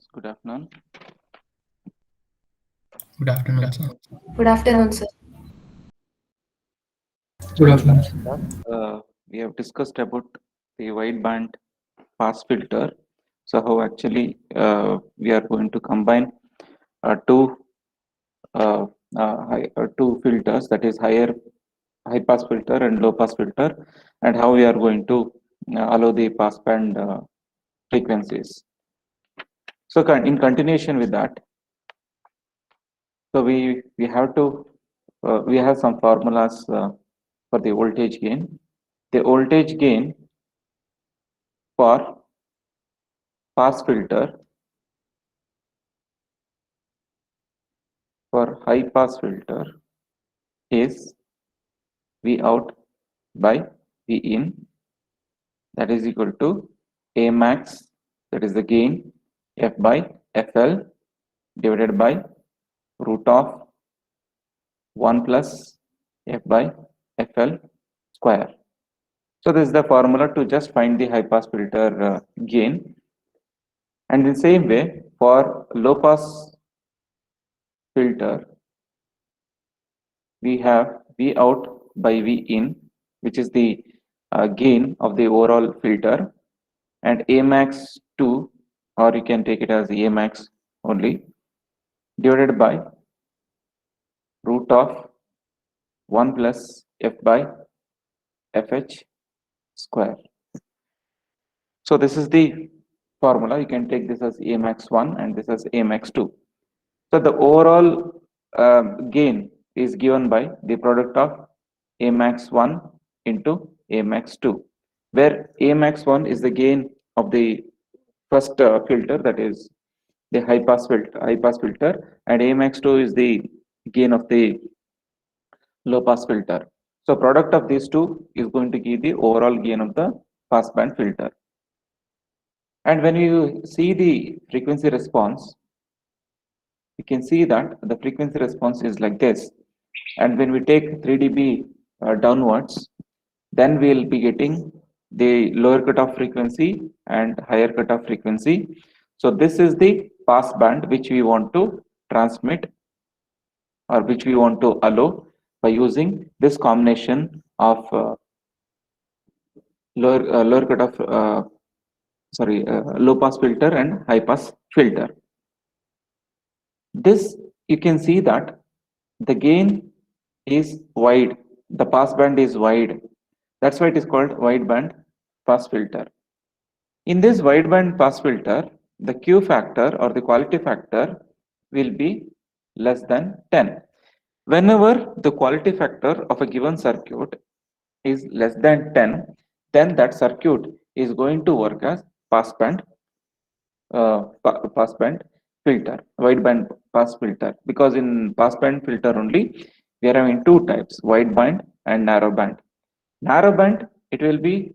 Yes, good afternoon. Good afternoon, sir. Good afternoon, sir. So Good in the afternoon, last sir. class, we have discussed about the wideband pass filter. So how actually we are going to combine two uh, two filters, that is high pass filter and low pass filter, and how we are going to allow the pass band frequencies. So in continuation with that, so we have to we have some formulas for the voltage gain. The voltage gain for pass filter, for high pass filter, is V out by V in, that is equal to A max, that is the gain, F by FL divided by root of 1 plus F by FL square. So this is the formula to just find the high pass filter gain. And in the same way, for low pass filter, we have V out by V in, which is the gain of the overall filter, and A max 2, or you can take it as A max only, divided by root of 1 plus F by FH square. So this is the formula. You can take this as A max 1 and this as A max 2. So the overall gain is given by the product of A max 1 into A max 2, where A max 1 is the gain of the first filter, that is the high pass filter, and A max 2 is the gain of the low pass filter. So product of these two is going to give the overall gain of the pass band filter. And when you see the frequency response, you can see that the frequency response is like this. And when we take 3 dB downwards, then we'll be getting the lower cutoff frequency and higher cutoff frequency. So this is the pass band which we want to transmit, or which we want to allow by using this combination of lower cutoff low pass filter and high pass filter. This, you can see that the gain is wide, the pass band is wide. That's why it is called wide band pass filter. In this wide band pass filter, the Q factor or the quality factor will be less than 10. Whenever the quality factor of a given circuit is less than 10, then that circuit is going to work as pass band pass band filter, wide band pass filter, because in pass band filter only we are having two types, wide band and narrow band. Narrow band, it will be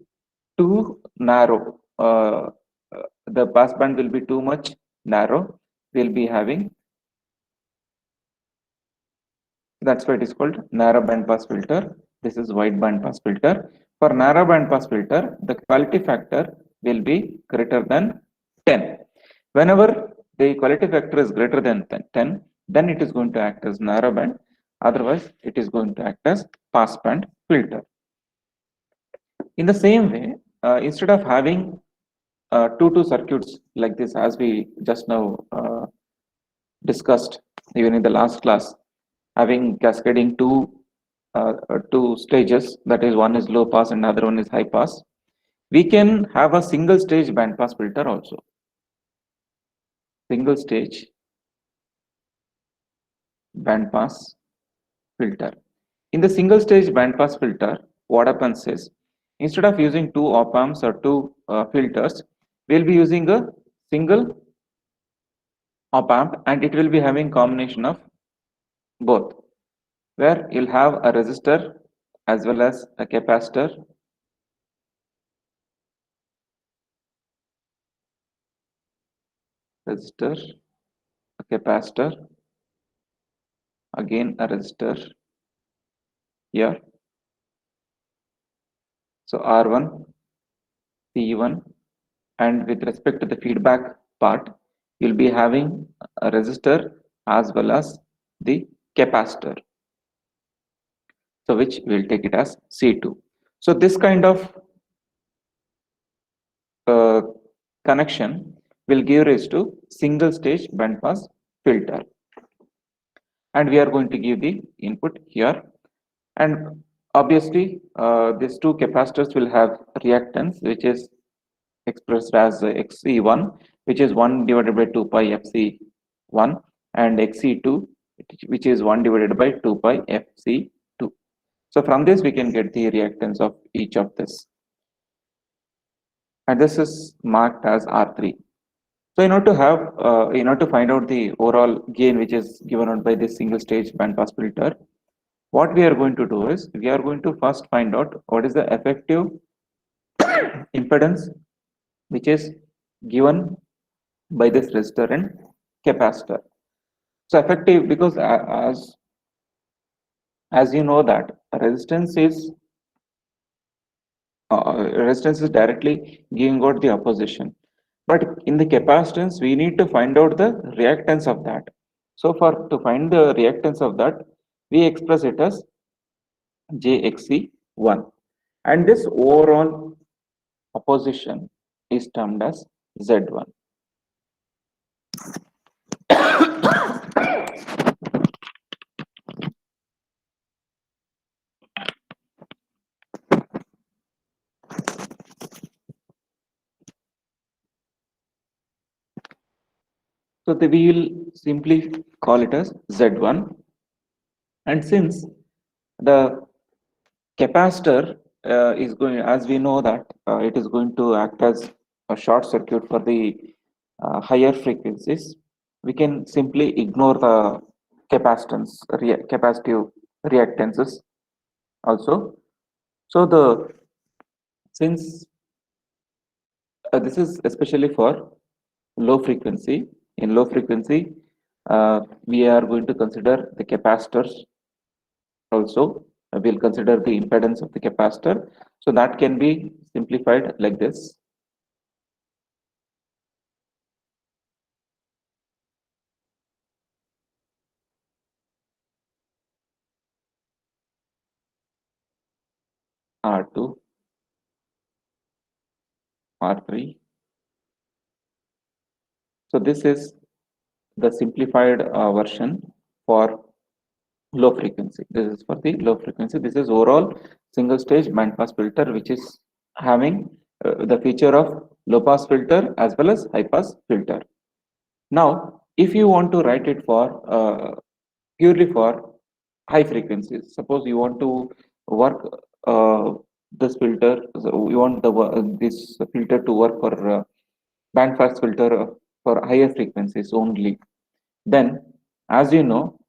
too narrow. The pass band will be too much narrow. We'll be having, that's why it is called narrow band pass filter. This is wide band pass filter. For narrow band pass filter, the quality factor will be greater than 10. Whenever the quality factor is greater than 10, then it is going to act as narrow band. Otherwise, it is going to act as pass band filter. In the same way, instead of having two circuits like this, as we just now discussed even in the last class, having cascading two stages, that is, one is low pass and another one is high pass, we can have a single stage band pass filter also. Single stage band pass filter. In the single stage band pass filter, what happens is, instead of using two op amps or two filters, we'll be using a single op amp, and it will be having combination of both, where you'll have a resistor as well as a capacitor, resistor, a capacitor, again a resistor here. So R1, C1, and with respect to the feedback part, you'll be having a resistor as well as the capacitor, so which we'll take it as C2. So this kind of uh, connection will give rise to single stage band pass filter, and we are going to give the input here. And obviously these two capacitors will have reactance which is expressed as Xc1, which is 1 divided by 2 pi Fc1, and Xc2, which is 1 divided by 2 pi Fc2. So from this we can get the reactance of each of this, and this is marked as R3. So in order to find out the overall gain which is given out by this single stage band pass filter, what we are going to do is we are going to first find out what is the effective impedance which is given by this resistor and capacitor. So effective, because as you know that resistance is resistance is directly giving out the opposition, but in the capacitance we need to find out the reactance of that. So for to find the reactance of that, we express it as JXC1, and this overall opposition is termed as Z1. So we will simply call it as Z1, and since the capacitor is going, as we know that it is going to act as a short circuit for the higher frequencies, we can simply ignore the capacitive reactances also. So the since this is especially for low frequency, in low frequency we are going to consider the capacitors also. We'll consider the impedance of the capacitor, so that can be simplified like this. R2, R3. So this is the simplified version for low frequency. This is for the low frequency. This is overall single stage band pass filter, which is having the feature of low pass filter as well as high pass filter. Now, if you want to write it for purely for high frequencies, suppose you want to work this filter, so you want this filter to work for band pass filter for higher frequencies only. Then, as you know,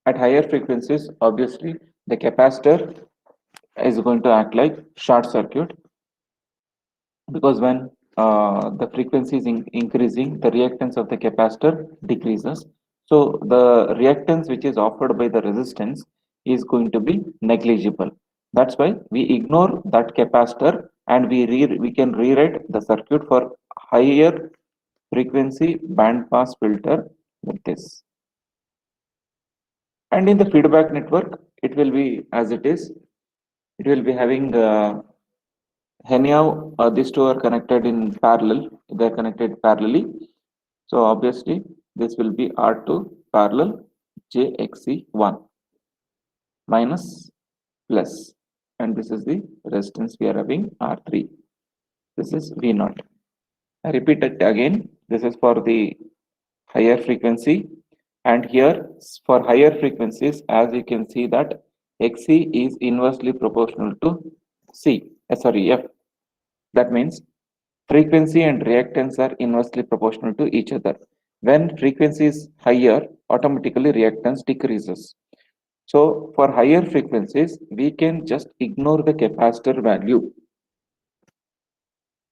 at higher frequencies, obviously the capacitor is going to act like short circuit, because when the frequency is increasing, the reactance of the capacitor decreases. So the reactance which is offered by the resistance is going to be negligible. That's why we ignore that capacitor, and we can rewrite the circuit for higher frequency band pass filter like this. And in the feedback network, it will be as it is. It will be having anyhow these two are connected in parallel. They are connected parallelly. So obviously this will be R2 parallel JXC1 minus plus, and this is the resistance we are having R3. This is V0. I repeat it again. This is for the higher frequency, and here for higher frequencies, as you can see that Xc is inversely proportional to F. That means frequency and reactance are inversely proportional to each other. When frequency is higher, automatically reactance decreases. So for higher frequencies, we can just ignore the capacitor value,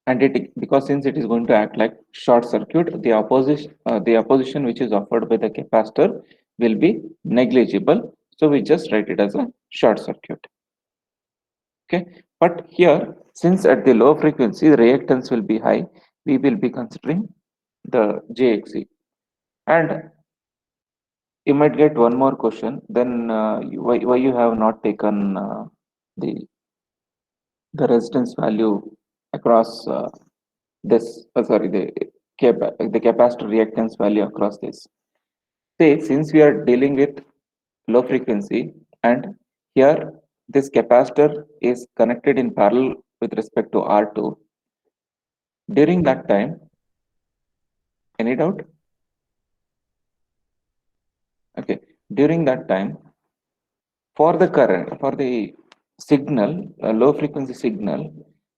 and it, because since it is going to act like short circuit, the opposition which is offered by the capacitor will be negligible. So we just write it as a short circuit. Okay, but here, since at the low frequency the reactance will be high, we will be considering the JXE. And you might get one more question. Then why you have not taken the the resistance value across this? Sorry, the capacitor reactance value across this. Say since we are dealing with low frequency, and here this capacitor is connected in parallel with respect to R2. During that time, any doubt? Okay. During that time, for the current, for the signal, low frequency signal,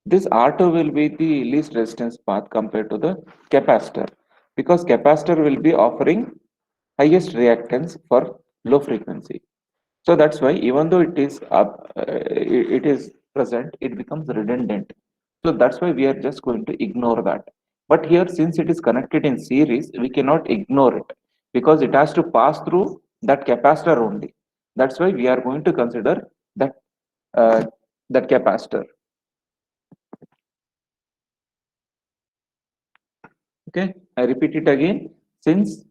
this R2 will be the least resistance path compared to the capacitor, because capacitor will be offering highest reactance for low frequency. So that's why even though it is it is present, it becomes redundant. So that's why we are just going to ignore that. But here, since it is connected in series, we cannot ignore it because it has to pass through that capacitor only. That's why we are going to consider that uh, that capacitor. Okay, I repeat it again. Since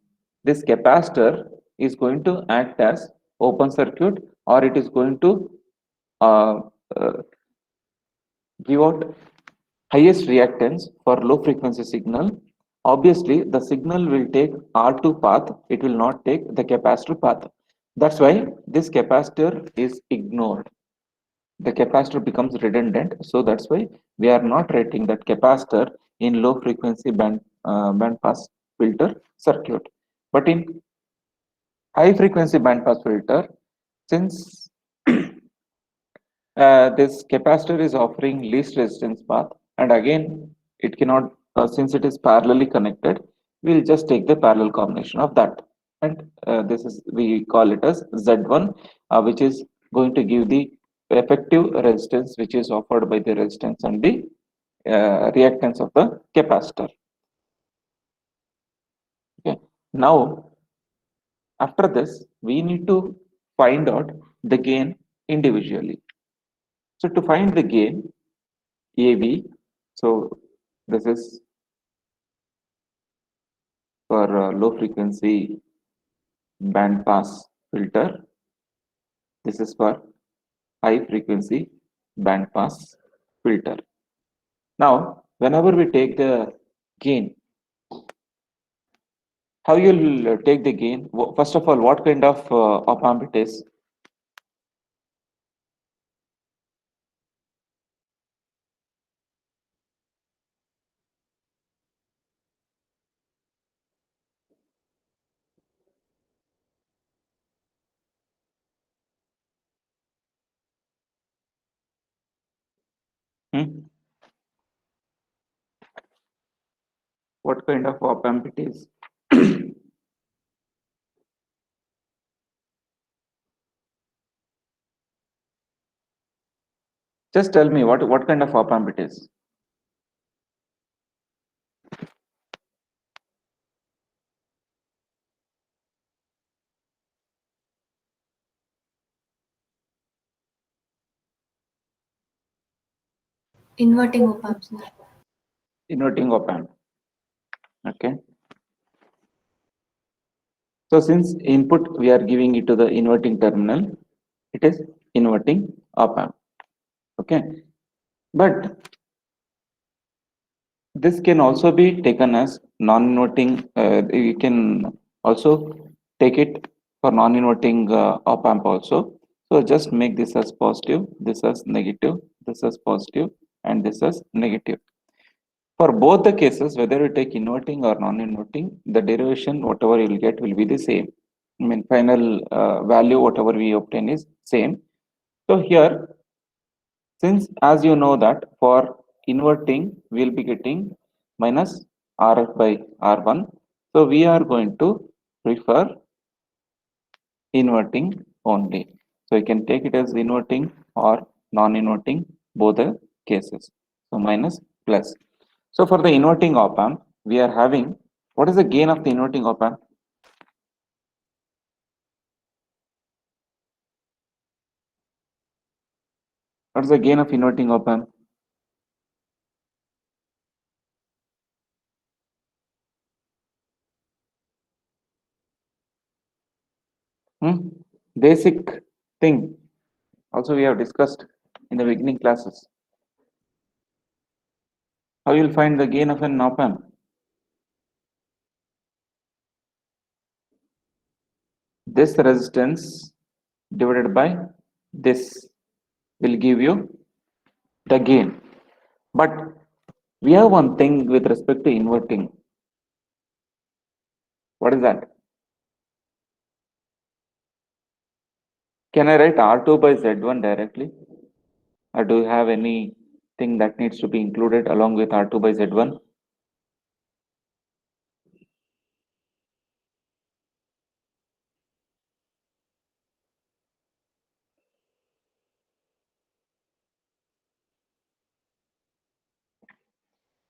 this capacitor is going to act as open circuit, or it is going to uh, uh, give out highest reactance for low frequency signal, obviously the signal will take R2 path, it will not take the capacitor path. That's why this capacitor is ignored. The capacitor becomes redundant. So that's why we are not rating that capacitor in low frequency band pass filter circuit. But in high frequency band pass filter, since this capacitor is offering least resistance path, and again it cannot, since it is parallelly connected, we'll just take the parallel combination of that. And this is, we call it as Z1, which is going to give the effective resistance which is offered by the resistance and the reactance of the capacitor. Okay. Now after this, we need to find out the gain individually. So to find the gain AV, so this is for low frequency band pass filter. This is for high frequency band pass filter. Now, whenever we take the gain, how you'll take the gain? First of all, what kind of op amp it is? Hmm? What kind of op amp it is? Just tell me what kind of op amp it is. Inverting op amp, sir. Inverting op amp. Okay. So since input we are giving it to the inverting terminal, it is inverting op amp. Okay. But this can also be taken as non-inverting. You can also take it for non-inverting op amp also. So just make this as positive, this as negative, this as positive, and this as negative. For both the cases, whether you take inverting or non-inverting, the derivation, whatever you will get, will be the same. I mean, final value, whatever we obtain is same. So here, since as you know that for inverting, we'll be getting minus RF by R1. So we are going to prefer inverting only. So you can take it as inverting or non-inverting, both the cases. So minus plus. So for the inverting op amp, we are having, what is the gain of the inverting op amp? What is the gain of inverting op amp? Basic thing also we have discussed in the beginning classes. How you'll find the gain of an op-amp? This resistance divided by this will give you the gain. But we have one thing with respect to inverting. What is that? Can I write R2 by Z1 directly? Or do you have anything that needs to be included along with R2 by Z1?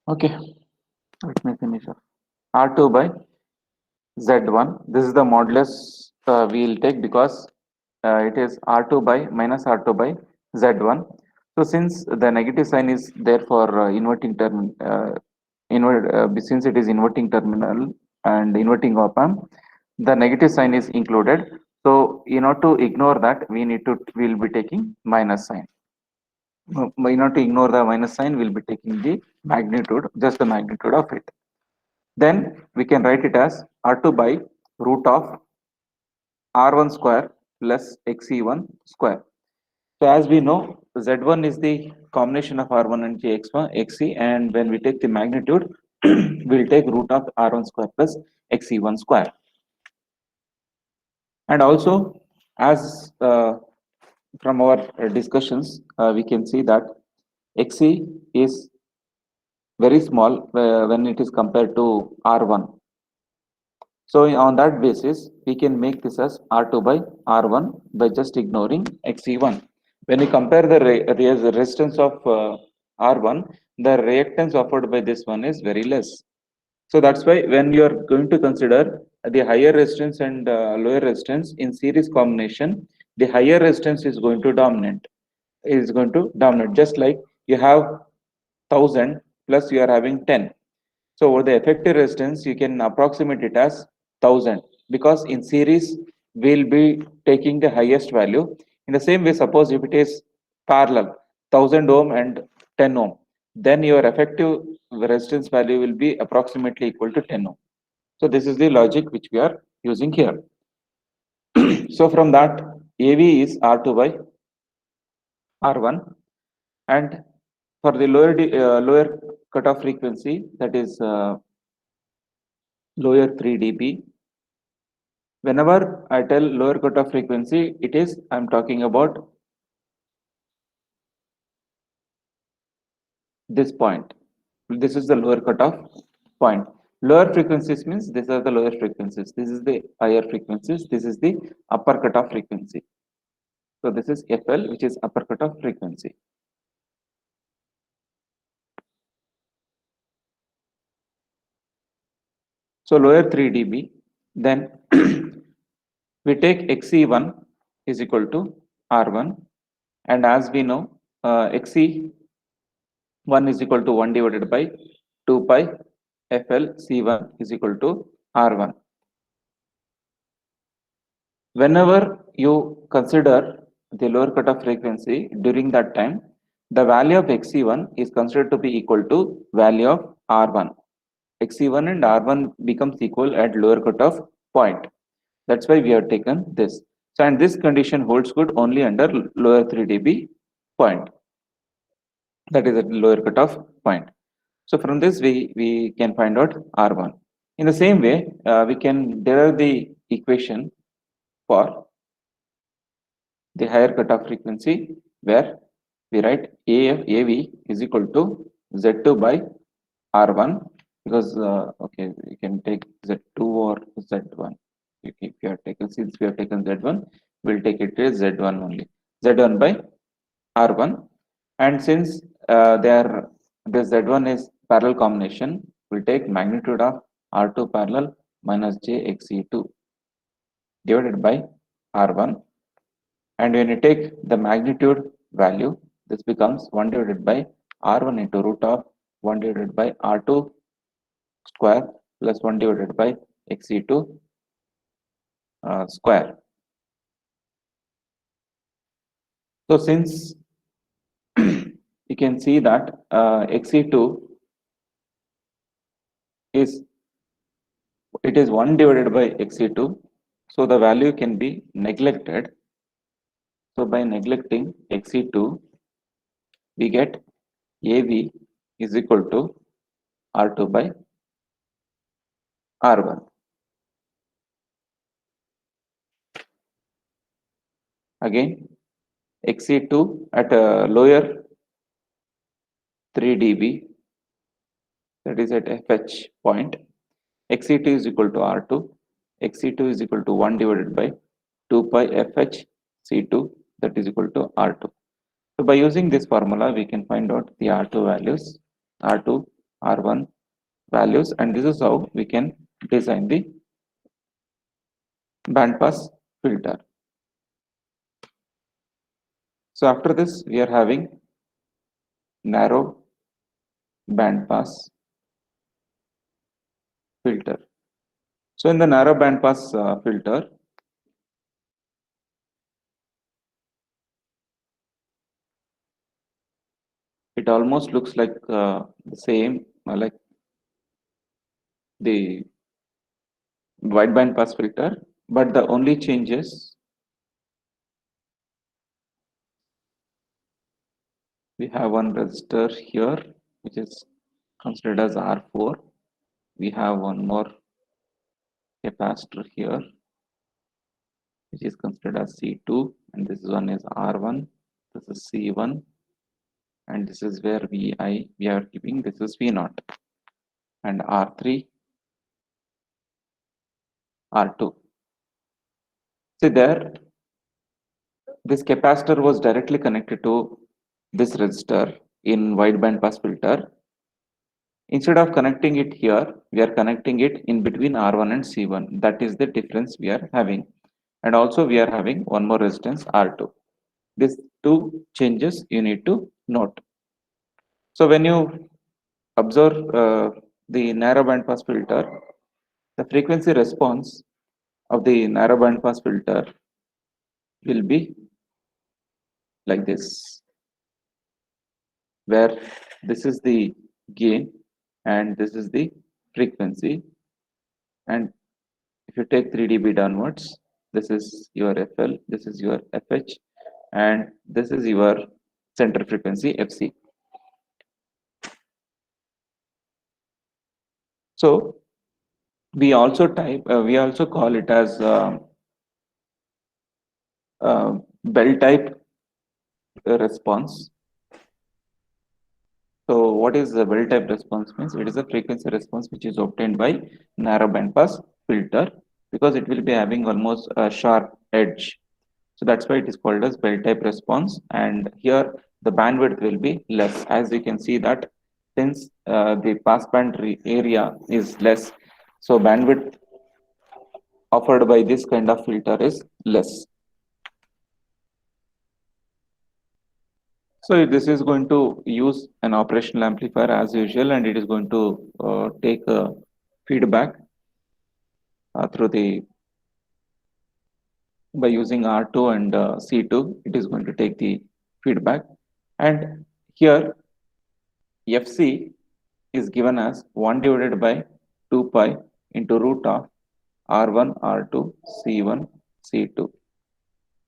Okay, let me finish off. R2 by Z1. This is the modulus we will take because it is R2 by minus R2 by Z1. So since the negative sign is there for inverting term, since it is inverting terminal and inverting op amp, the negative sign is included. So in order to ignore that, we'll be taking minus sign. In order to ignore the minus sign, we'll be taking the magnitude, just the magnitude of it. Then we can write it as R2 by root of R1 square plus XE1 square. So as we know, Z1 is the combination of R1 and JX1, XE, and when we take the magnitude, we'll take root of R1 square plus XE1 square. And also, as from our discussions, we can see that XE is very small when it is compared to R1. So on that basis, we can make this as R2 by R1 by just ignoring XE1. When we compare the resistance of R1, the reactance offered by this one is very less. So that's why when you are going to consider the higher resistance and lower resistance in series combination, the higher resistance is going to dominate. Just like you have 1000 plus you are having 10. So the effective resistance, you can approximate it as 1000 because in series, we'll be taking the highest value. In the same way, suppose if it is parallel, 1000 ohm and 10 ohm, then your effective resistance value will be approximately equal to 10 ohm. So this is the logic which we are using here. So from that, AV is R2 by R1, and for the lower cutoff frequency, that is lower 3 dB. Whenever I tell lower cutoff frequency, I'm talking about this point. This is the lower cutoff point. Lower frequencies means these are the lower frequencies. This is the higher frequencies. This is the upper cutoff frequency. So this is FL, which is upper cutoff frequency. So lower 3 dB, then we take XE1 is equal to R1, and as we know, XE1 is equal to 1 divided by 2 pi FL C1 is equal to R1. Whenever you consider the lower cutoff frequency during that time, the value of XE1 is considered to be equal to value of R1. XE1 and R1 becomes equal at lower cutoff point. That's why we have taken this. So, and this condition holds good only under lower 3 dB point. That is at lower cutoff point. So from this we can find out R1. In the same way, we can derive the equation for the higher cutoff frequency where we write AV is equal to Z2 by R1 because okay, you can take Z2 or Z1. If you have taken, since we have taken Z1, we'll take it as Z1 only. Z1 by R1, and since this Z1 is parallel combination, we'll take magnitude of R2 parallel minus JXE2 divided by R1, and when you take the magnitude value, this becomes 1 divided by R1 into root of 1 divided by R2 square plus 1 divided by XE2 square. So since you can see that Xe2 is it is 1 divided by Xe2, so the value can be neglected. So by neglecting Xe2, we get AV is equal to R2 by R1. Again, Xe2 at a lower 3 dB, that is at FH point, Xe2 is equal to R2. Xe2 is equal to 1 divided by 2 pi FH C2, that is equal to R2. So by using this formula, we can find out the R2 values, R2, R1 values, and this is how we can design the bandpass filter. So after this, we are having narrow bandpass filter. So in the narrow bandpass filter, it almost looks like the same like the wideband pass filter, but the only changes we have one resistor here which is considered as R4. We have one more capacitor here which is considered as C2, and this one is R1, this is C1, and this is where we are keeping, this is V0, and R3, R2. See there, this capacitor was directly connected to this resistor in wideband pass filter. Instead of connecting it here, we are connecting it in between R1 and C1. That is the difference we are having. And also we are having one more resistance R2. These two changes you need to note. So when you observe the narrow band pass filter, the frequency response of the narrow band pass filter will be like this, where this is the gain and this is the frequency, and if you take 3 dB downwards, this is your FL, this is your FH, and this is your center frequency FC. So we also call it as bell type response. So what is the bell type response means? It is a frequency response which is obtained by narrow band pass filter, because it will be having almost a sharp edge. So that's why it is called as bell type response. And here the bandwidth will be less, as you can see that since the passband area is less, so bandwidth offered by this kind of filter is less. So this is going to use an operational amplifier as usual, and it is going to take a feedback through the by using R2 and C2. It is going to take the feedback, and here FC is given as 1 divided by 2 pi into root of R1, R2, C1, C2,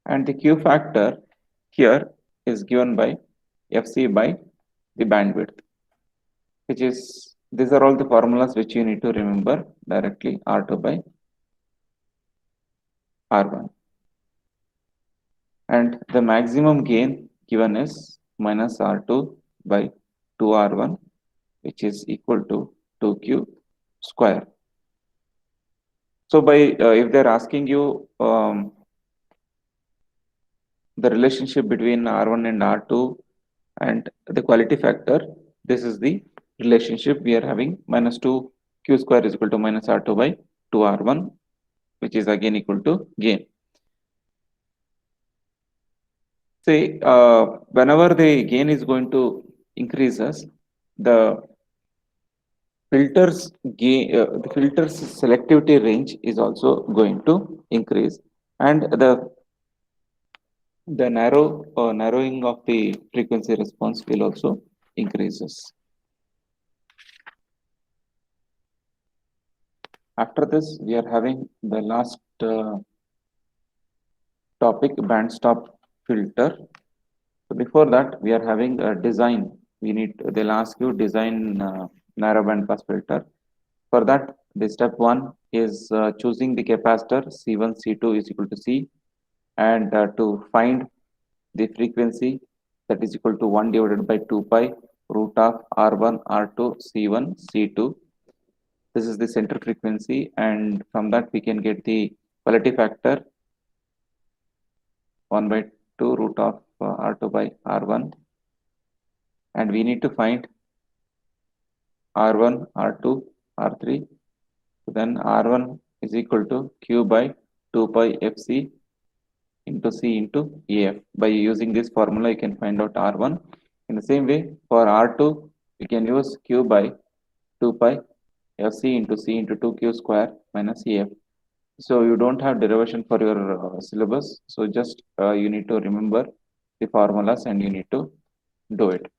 and the Q factor here is given by FC by the bandwidth, which is, these are all the formulas which you need to remember directly, R2 by R1. And the maximum gain given is minus R2 by 2R1, which is equal to 2Q square. So by if they're asking you the relationship between R1 and R2 and the quality factor, this is the relationship we are having. Minus 2Q square is equal to minus R2 by 2R1, which is again equal to gain. Say whenever the gain is going to increases, the the filter's selectivity range is also going to increase, and the the narrowing of the frequency response will also increases. After this, we are having the last topic, band stop filter. So before that, we are having a design. They'll ask you design narrow band pass filter. For that, the step one is choosing the capacitor C1, C2 is equal to C, and to find the frequency that is equal to 1 divided by 2 pi root of R1, R2, C1, C2. This is the center frequency, and from that we can get the quality factor 1 by 2 root of R2 by R1, and we need to find R1, R2, R3. So then R1 is equal to Q by 2 pi Fc into C into AF. By using this formula, you can find out R1. In the same way, for R2, we can use Q by 2 pi Fc into C into 2Q square minus AF. So you don't have derivation for your syllabus. So just you need to remember the formulas and you need to do it.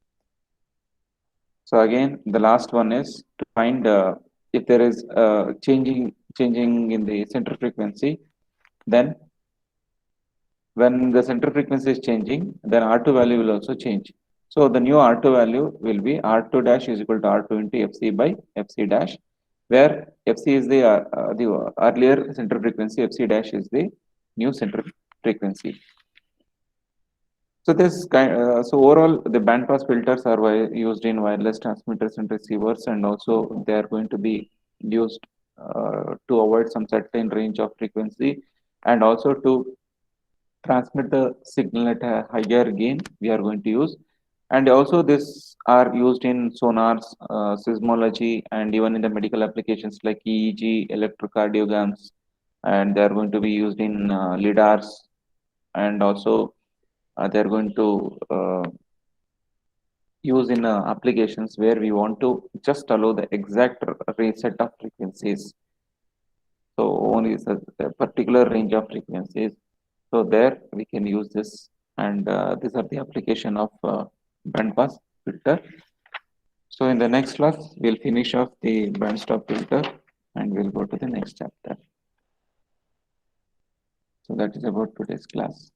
So again, the last one is to find if there is changing in the center frequency, then when the center frequency is changing, then R2 value will also change. So the new R2 value will be R2 dash is equal to R2 into Fc by Fc dash, where Fc is the earlier center frequency, Fc dash is the new center frequency. So so overall, the band pass filters are used in wireless transmitters and receivers, and also they are going to be used to avoid some certain range of frequency, and also to transmit the signal at a higher gain. We are going to use, and also this are used in sonars, seismology, and even in the medical applications like EEG, electrocardiograms, and they are going to be used in lidars, and also they're going to use in applications where we want to just allow the exact reset of frequencies. So only a particular range of frequencies. So there we can use this, and these are the application of band pass filter. So in the next class, we'll finish off the band stop filter, and we'll go to the next chapter. So that is about today's class.